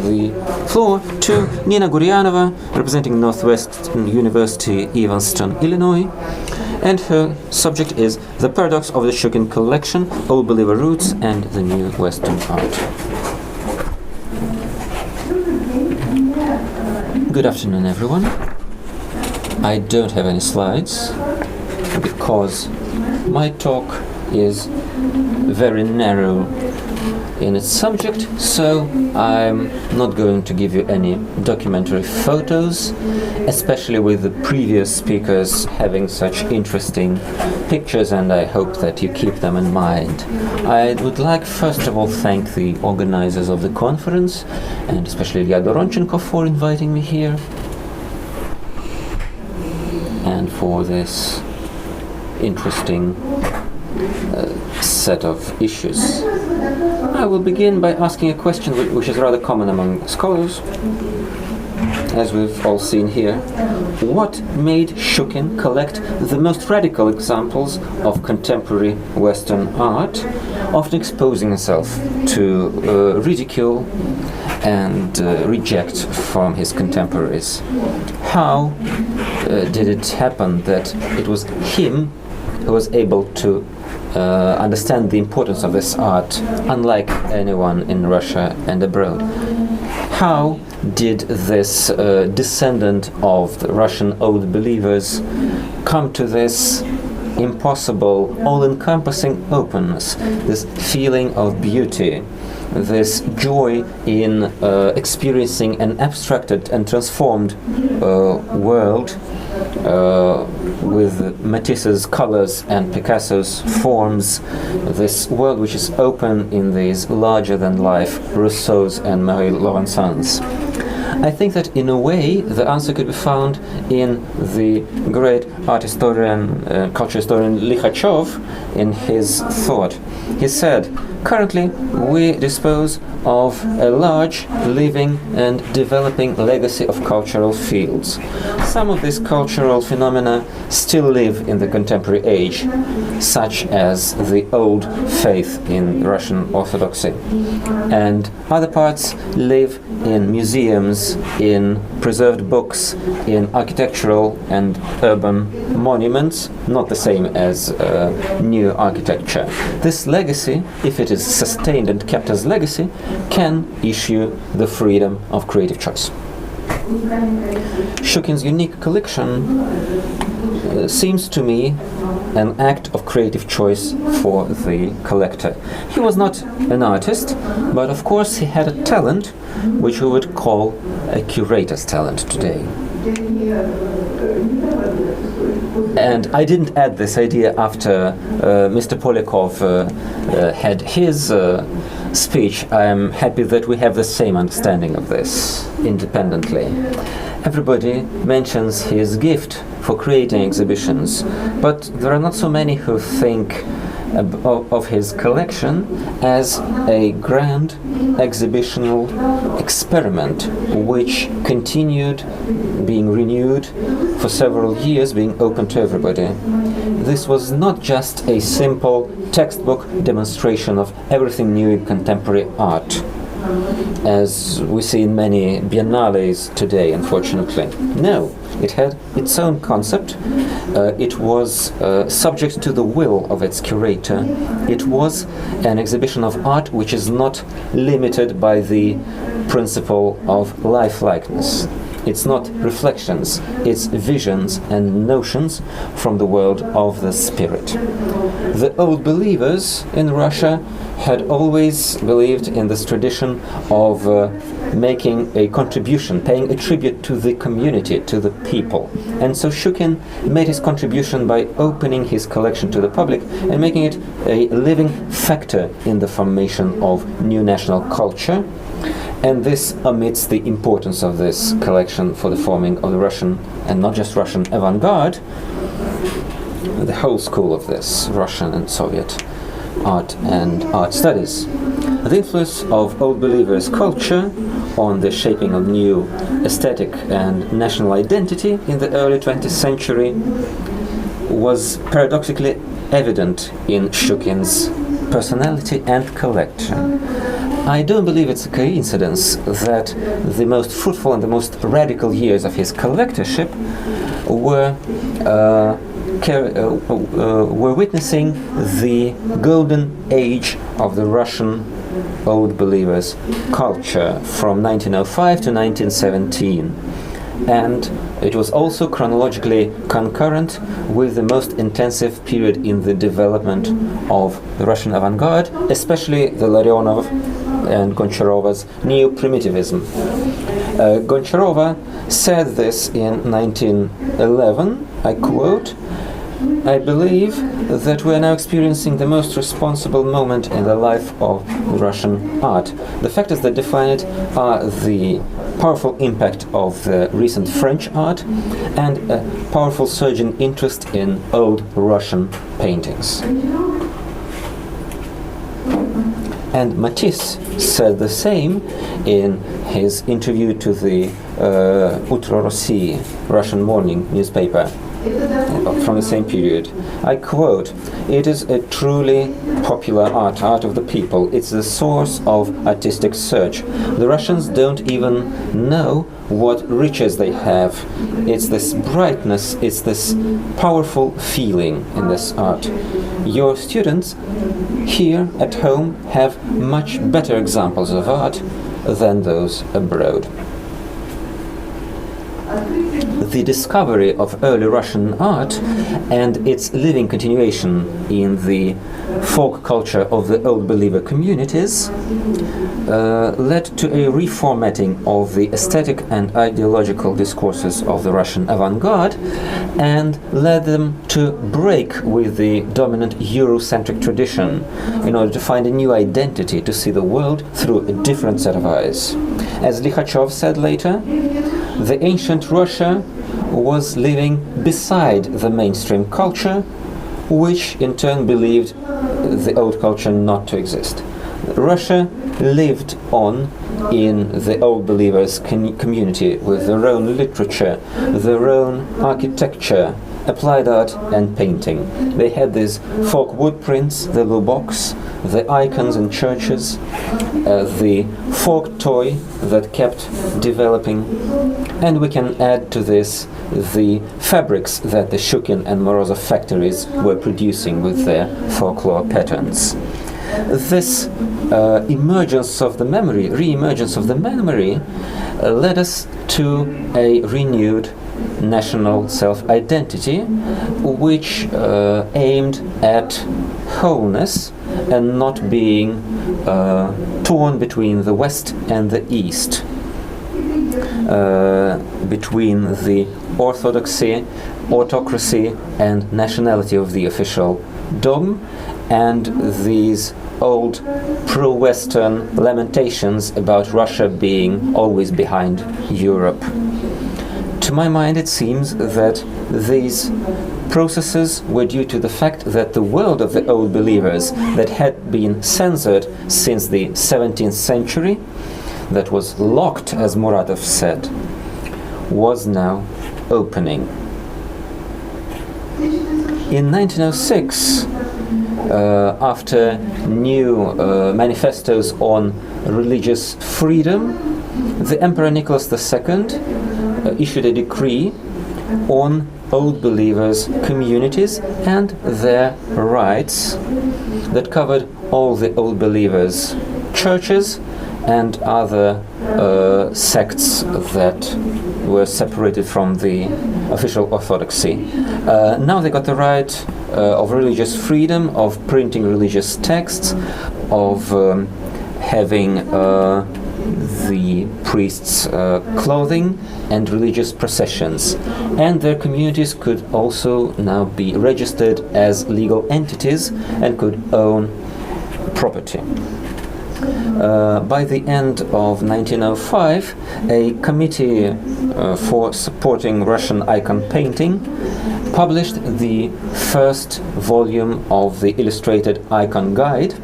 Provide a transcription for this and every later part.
the floor to Nina Gourianova, representing Northwestern University, Evanston, Illinois, and her subject is The Paradox of the Shchukin Collection, Old Believer Roots and the New Western Art. Good afternoon, everyone. I don't have any slides because my talk is very narrow in its subject, so I'm not going to give you any documentary photos, especially with the previous speakers having such interesting pictures, and I hope that you keep them in mind. I would like first of all thank the organizers of the conference, and especially Ilya Doronchenko for inviting me here and for this interesting set of issues. I will begin by asking a question which is rather common among scholars, as we've all seen here. What made Shchukin collect the most radical examples of contemporary Western art, often exposing himself to ridicule and reject from his contemporaries? How did it happen that it was him who was able to understand the importance of this art, unlike anyone in Russia and abroad? How did this descendant of the Russian old believers come to this impossible, all-encompassing openness, this feeling of beauty, this joy in experiencing an abstracted and transformed world with Matisse's colors and Picasso's forms, this world which is open in these larger-than-life Rousseau's and Marie Laurencins? I think that in a way the answer could be found in the great art historian, culture historian Likhachov, in his thought. He said, "Currently we dispose of a large, living and developing legacy of cultural fields. Some of these cultural phenomena still live in the contemporary age, such as the old faith in Russian Orthodoxy, and other parts live in museums, in preserved books, in architectural and urban monuments, not the same as new architecture. This legacy, if it is sustained and kept as legacy, can issue the freedom of creative choice." Shchukin's unique collection seems to me an act of creative choice for the collector. He was not an artist, but of course he had a talent which we would call a curator's talent today. And I didn't add this idea after Mr. Polyakov had his speech. I'm happy that we have the same understanding of this independently. Everybody mentions his gift for creating exhibitions, but there are not so many who think of his collection as a grand exhibitional experiment which continued being renewed for several years, being open to everybody. This was not just a simple textbook demonstration of everything new in contemporary art, as we see in many biennales today, unfortunately. No, it had its own concept. It was subject to the will of its curator. It was an exhibition of art which is not limited by the principle of lifelikeness. It's not reflections, it's visions and notions from the world of the spirit. The old believers in Russia had always believed in this tradition of making a contribution, paying a tribute to the community, to the people. And so Shchukin made his contribution by opening his collection to the public and making it a living factor in the formation of new national culture. And this omits the importance of this collection for the forming of the Russian, and not just Russian, avant-garde, the whole school of this, Russian and Soviet art and art studies. The influence of old believers' culture on the shaping of new aesthetic and national identity in the early 20th century was paradoxically evident in Shchukin's personality and collection. I don't believe it's a coincidence that the most fruitful and the most radical years of his collectorship were witnessing the golden age of the Russian Old Believers culture from 1905 to 1917. And it was also chronologically concurrent with the most intensive period in the development of the Russian avant-garde, especially the Larionov and Goncharova's neo-primitivism. Goncharova said this in 1911, I quote, "I believe that we are now experiencing the most responsible moment in the life of Russian art. The factors that define it are the powerful impact of the recent French art and a powerful surging interest in old Russian paintings." And Matisse said the same in his interview to the Utro Rossi, Russian morning newspaper, from the same period. I quote, "It is a truly popular art of the people. It's the source of artistic search. The Russians don't even know what riches they have. It's this brightness, it's this powerful feeling in this art. Your students here at home have much better examples of art than those abroad." The discovery of early Russian art and its living continuation in the folk culture of the Old Believer communities led to a reformatting of the aesthetic and ideological discourses of the Russian avant-garde and led them to break with the dominant Eurocentric tradition in order to find a new identity, to see the world through a different set of eyes. As Likhachov said later, the ancient Russia was living beside the mainstream culture, which in turn believed the old culture not to exist. Russia lived on in the Old Believers community with their own literature, their own architecture, applied art and painting. They had these folk woodprints, the luboks, the icons in churches, the folk toy that kept developing, and we can add to this the fabrics that the Shchukin and Morozov factories were producing with their folklore patterns. This emergence of the memory, re-emergence of the memory, led us to a renewed national self-identity, which aimed at wholeness and not being torn between the West and the East, between the orthodoxy, autocracy and nationality of the official dogma and these old pro-Western lamentations about Russia being always behind Europe. To my mind, it seems that these processes were due to the fact that the world of the Old Believers that had been censored since the 17th century, that was locked, as Muratov said, was now opening. In 1906, after new manifestos on religious freedom, the Emperor Nicholas II issued a decree on Old Believers communities and their rights that covered all the Old Believers churches and other sects that were separated from the official orthodoxy. Now they got the right of religious freedom, of printing religious texts, of having the priests' clothing and religious processions. And their communities could also now be registered as legal entities and could own property. By the end of 1905, a committee for supporting Russian icon painting published the first volume of the illustrated icon guide,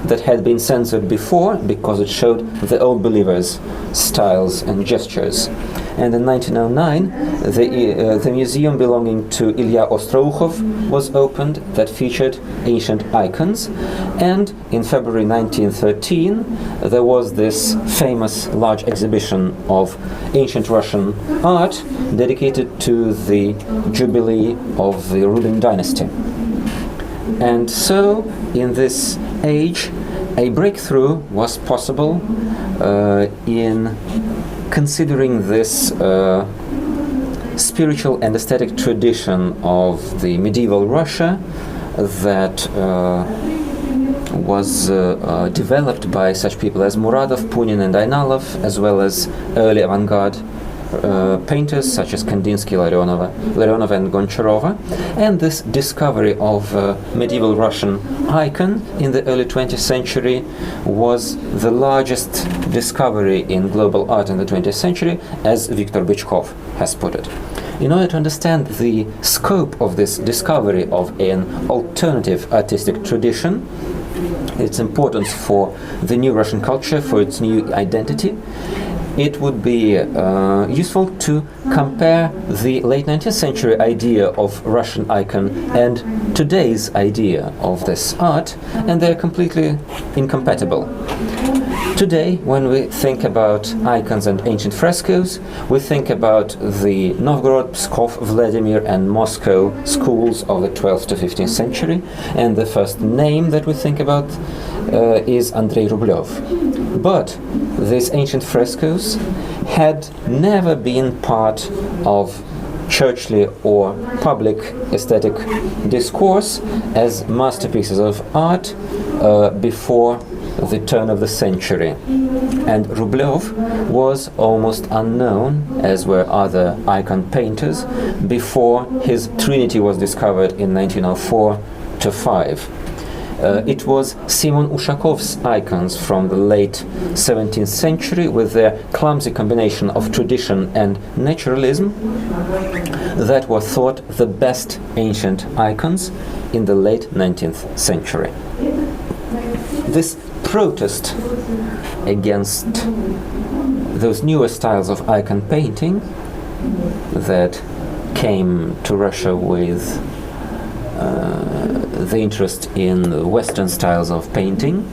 that had been censored before because it showed the old believers' styles and gestures. And in 1909, the museum belonging to Ilya Ostroukhov was opened that featured ancient icons. And in February 1913, there was this famous large exhibition of ancient Russian art dedicated to the Jubilee of the ruling dynasty. And so, in this age, a breakthrough was possible in considering this spiritual and aesthetic tradition of the medieval Russia that was developed by such people as Muradov, Punin and Aynalov, as well as early avant-garde painters such as Kandinsky, Larionova and Goncharova. And this discovery of medieval Russian icon in the early 20th century was the largest discovery in global art in the 20th century, as Viktor Bychkov has put it. In order to understand the scope of this discovery of an alternative artistic tradition, its importance for the new Russian culture, for its new identity, it would be useful to compare the late 19th century idea of Russian icon and today's idea of this art, and they're completely incompatible. Today, when we think about icons and ancient frescoes, we think about the Novgorod, Pskov, Vladimir and Moscow schools of the 12th to 15th century, and the first name that we think about is Andrei Rublev. But these ancient frescoes had never been part of churchly or public aesthetic discourse as masterpieces of art before the turn of the century. And Rublev was almost unknown, as were other icon painters, before his Trinity was discovered in 1904-5. It was Simon Ushakov's icons from the late 17th century, with their clumsy combination of tradition and naturalism, that were thought the best ancient icons in the late 19th century. This protest against those newer styles of icon painting that came to Russia with the interest in Western styles of painting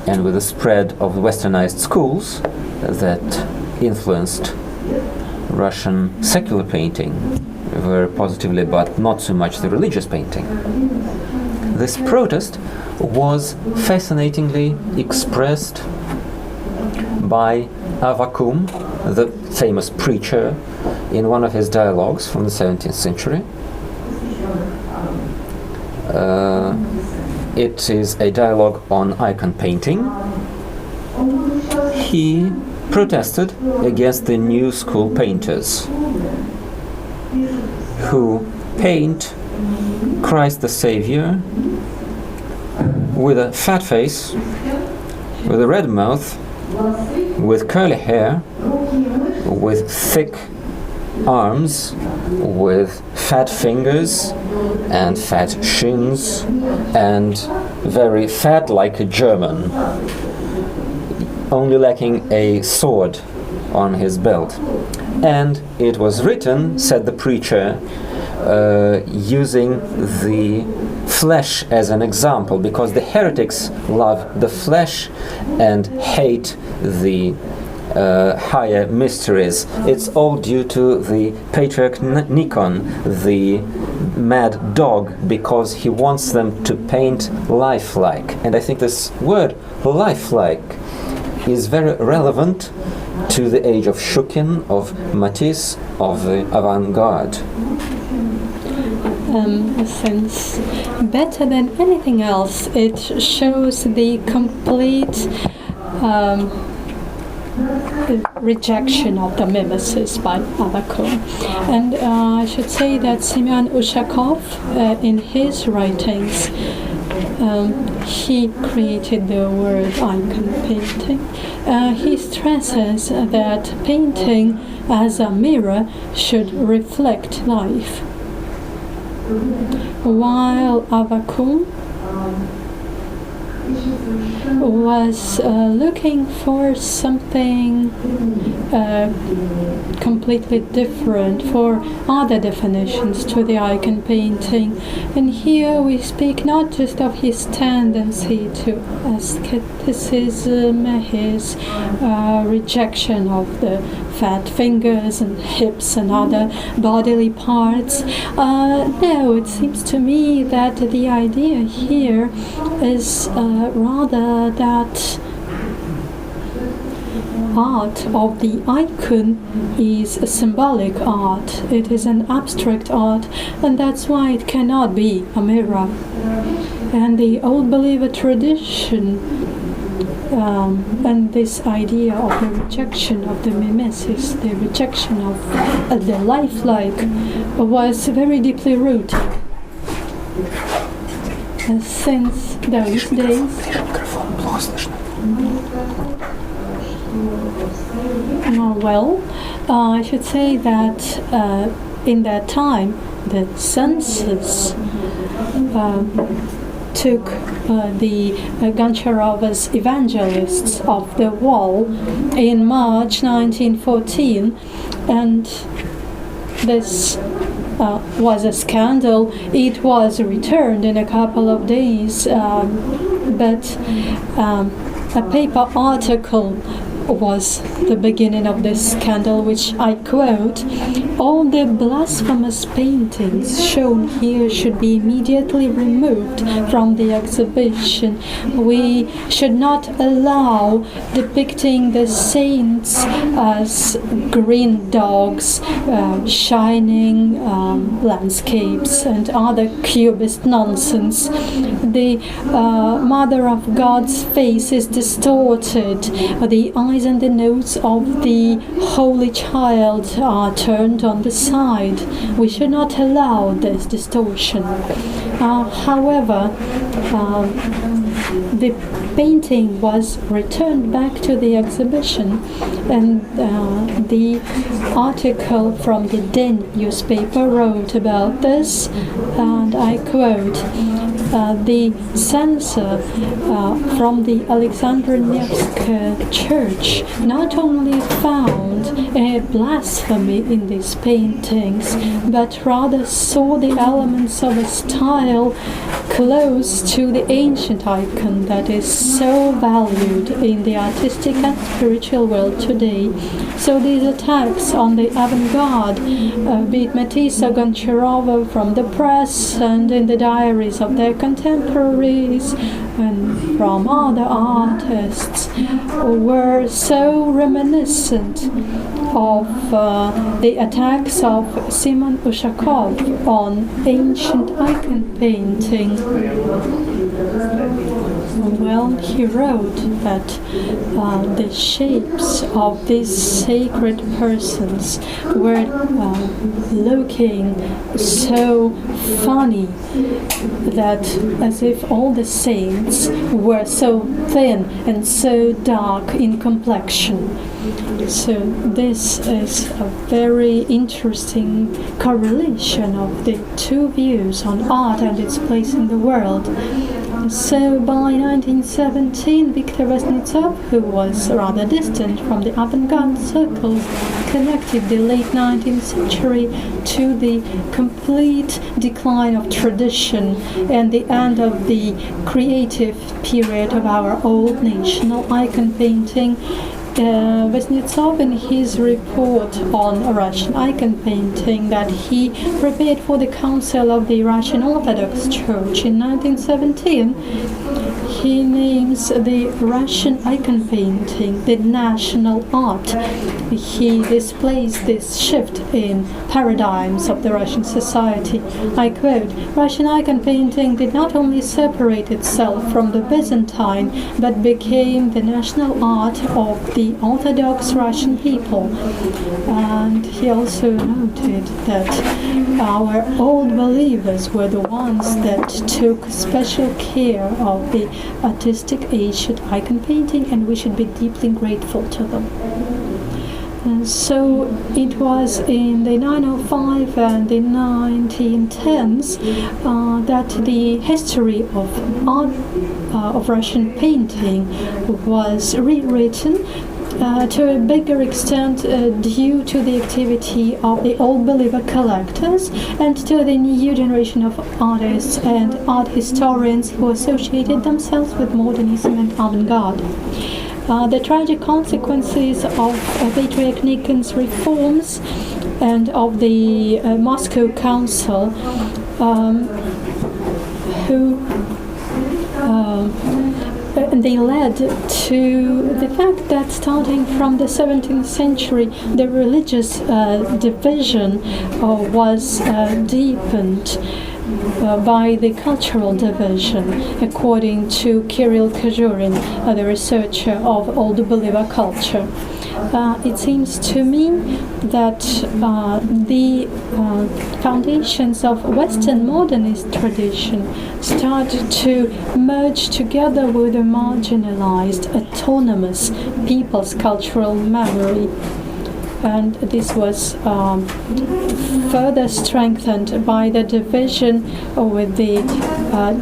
and with the spread of westernized schools that influenced Russian secular painting very positively, but not so much the religious painting. This protest was fascinatingly expressed by Avakum, the famous preacher, in one of his dialogues from the 17th century. It is a dialogue on icon painting. He protested against the new school painters who paint Christ the Savior with a fat face, with a red mouth, with curly hair, with thick arms, with fat fingers and fat shins, and very fat like a German, only lacking a sword on his belt. And it was written, said the preacher, using the flesh as an example, because the heretics love the flesh and hate the higher mysteries. It's all due to the patriarch Nikon, the mad dog, because he wants them to paint lifelike. And I think this word lifelike is very relevant to the age of Shchukin, of Matisse, of the avant-garde. Since better than anything else, it shows the complete rejection of the mimesis by Avakum. And I should say that Semyon Ushakov, in his writings, he created the word icon painting. He stresses that painting as a mirror should reflect life, while Avakum was looking for something completely different, for other definitions to the icon painting. And here we speak not just of his tendency to asceticism, his rejection of the fat fingers and hips and other bodily parts. No, it seems to me that the idea here is rather that art of the icon is a symbolic art. It is an abstract art, and that's why it cannot be a mirror. And the old believer tradition and this idea of the rejection of the mimesis, the rejection of the lifelike, was very deeply rooted. Since those days, I should say that in that time, the census took the Goncharovan's Evangelists off the wall in March 1914, and this was a scandal. It was returned in a couple of days, but a paper article was the beginning of this scandal, which I quote: "All the blasphemous paintings shown here should be immediately removed from the exhibition. We should not allow depicting the saints as green dogs, shining landscapes, and other cubist nonsense. The Mother of God's face is distorted. The eyes and the nose of the Holy Child are turned on the side. We should not allow this distortion." However, the painting was returned back to the exhibition, and the article from the Den newspaper wrote about this, and I quote: "The censor from the Alexander Nevsky Church not only found a blasphemy in these paintings, but rather saw the elements of a style close to the ancient icon that is so valued in the artistic and spiritual world today. So these attacks on the avant-garde, be it Matisse or Goncharova, from the press and in the diaries of their contemporaries and from other artists, were so reminiscent of the attacks of Simon Ushakov on ancient icon painting." Well, he wrote that the shapes of these sacred persons were looking so funny, that as if all the saints were so thin and so dark in complexion. So this is a very interesting correlation of the two views on art and its place in the world. So by 1917, Viktor Vesnitsov, who was rather distant from the avant-garde circles, connected the late 19th century to the complete decline of tradition and the end of the creative period of our old national icon painting. Vesnitsov, in his report on Russian icon painting that he prepared for the Council of the Russian Orthodox Church in 1917, he names the Russian icon painting the national art. He displays this shift in paradigms of the Russian society. I quote: "Russian icon painting did not only separate itself from the Byzantine, but became the national art of the Orthodox Russian people." And he also noted that our old believers were the ones that took special care of the artistic ancient icon painting, and we should be deeply grateful to them. And so it was in the 905 and the 1910s that the history of art of Russian painting was rewritten to a bigger extent due to the activity of the old believer collectors and to the new generation of artists and art historians who associated themselves with modernism and avant-garde. The tragic consequences of Patriarch Nikon's reforms and of the Moscow Council, they led to the fact that starting from the 17th century, the religious division was deepened by the cultural division, according to Kirill Kozurin, the researcher of Old Believer culture. It seems to me that the foundations of Western modernist tradition start to merge together with a marginalized, autonomous people's cultural memory. And this was further strengthened by the division with the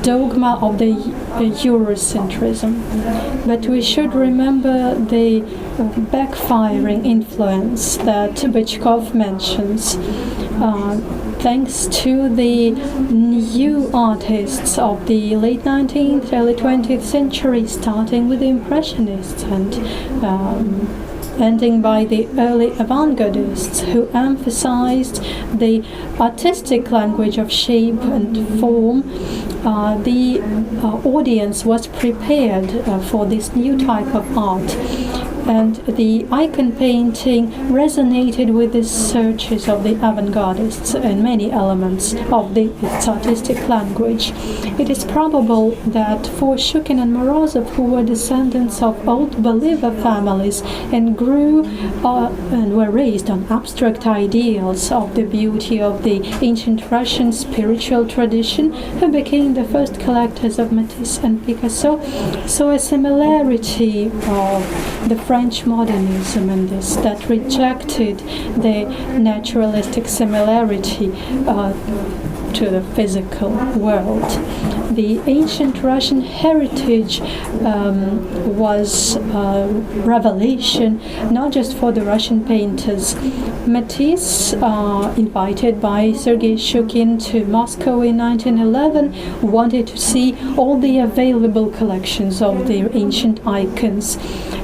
dogma of the Eurocentrism. But we should remember the backfiring influence that Bychkov mentions. Thanks to the new artists of the late 19th, early 20th century, starting with the Impressionists and ending by the early avant-gardists, who emphasized the artistic language of shape and form, the audience was prepared for this new type of art. And the icon painting resonated with the searches of the avant-gardists and many elements of its artistic language. It is probable that for Shchukin and Morozov, who were descendants of old believer families and grew and were raised on abstract ideals of the beauty of the ancient Russian spiritual tradition, who became the first collectors of Matisse and Picasso, saw a similarity of the French modernism in this, that rejected the naturalistic similarity to the physical world. The ancient Russian heritage was a revelation not just for the Russian painters. Matisse, invited by Sergei Shchukin to Moscow in 1911, wanted to see all the available collections of the ancient icons.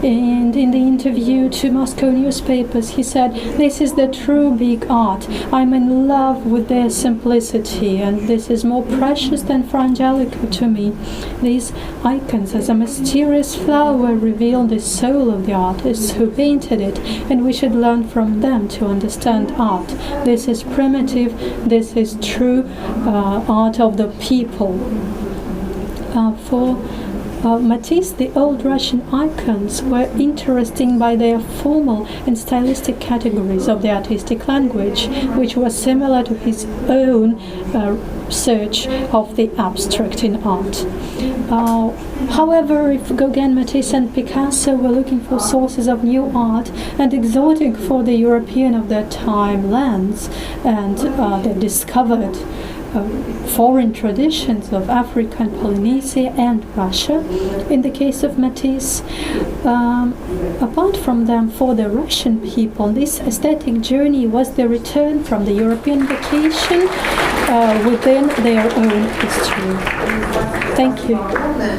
And in the interview to Moscow newspapers, he said, "This is the true big art. I'm in love with their simplicity, and this is more precious than Fra Angelico to me. These icons, as a mysterious flower, reveal the soul of the artists who painted it, and we should learn from them to understand art. This is primitive, this is true art of the people." For Matisse, the old Russian icons were interesting by their formal and stylistic categories of the artistic language, which was similar to his own search of the abstract in art. However, if Gauguin, Matisse and Picasso were looking for sources of new art and exotic for the European of their time lens, and they discovered foreign traditions of Africa and Polynesia and Russia. In the case of Matisse, apart from them, for the Russian people, this aesthetic journey was the return from the European vacation within their own history. Thank you.